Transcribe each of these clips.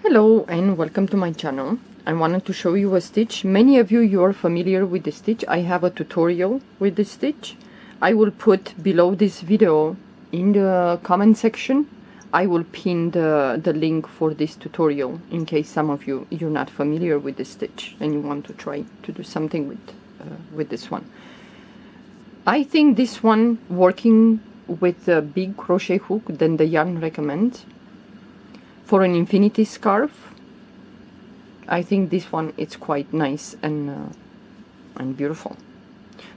Hello and welcome to my channel. I wanted to show you a stitch. Many of you are familiar with the stitch. I have a tutorial with the stitch. I will put below this video in the comment section. I will pin the link for this tutorial in case some of you're not familiar with the stitch and you want to try to do something with this one. I think this one working with a big crochet hook than the yarn recommends. For an infinity scarf, I think this one is quite nice and beautiful.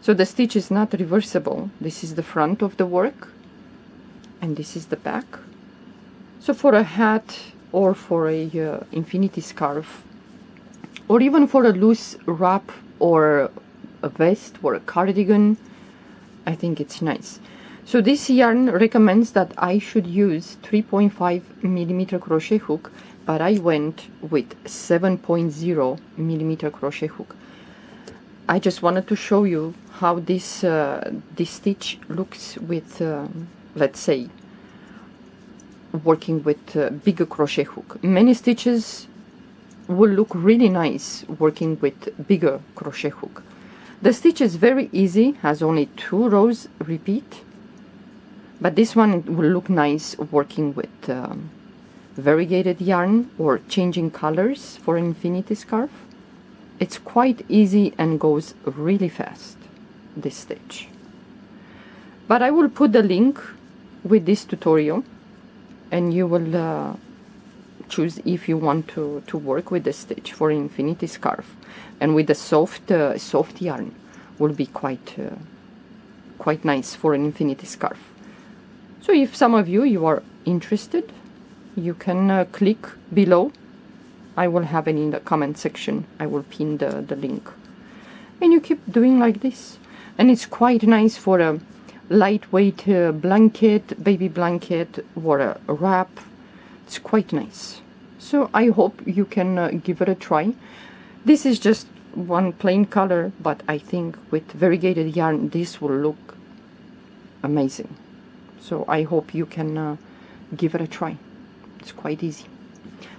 So the stitch is not reversible. This is the front of the work and this is the back. So for a hat or for a infinity scarf, or even for a loose wrap or a vest or a cardigan, I think it's nice. So this yarn recommends that I should use 3.5 millimeter crochet hook, but I went with 7.0 millimeter crochet hook. I just wanted to show you how this stitch looks with, let's say, working with bigger crochet hook. Many stitches will look really nice working with bigger crochet hook. The stitch is very easy, has only 2 rows repeat. But this one will look nice working with variegated yarn or changing colors for an infinity scarf. It's quite easy and goes really fast, this stitch. But I will put the link with this tutorial and you will choose if you want to work with the stitch for an infinity scarf. And with the soft yarn will be quite nice for an infinity scarf. So if some of you are interested, you can click below. I will have it in the comment section. I will pin the link. And you keep doing like this. And it's quite nice for a lightweight blanket, baby blanket, or a wrap. It's quite nice. So I hope you can give it a try. This is just one plain color, but I think with variegated yarn, this will look amazing. So I hope you can give it a try. It's quite easy.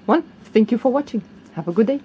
Well, thank you for watching. Have a good day.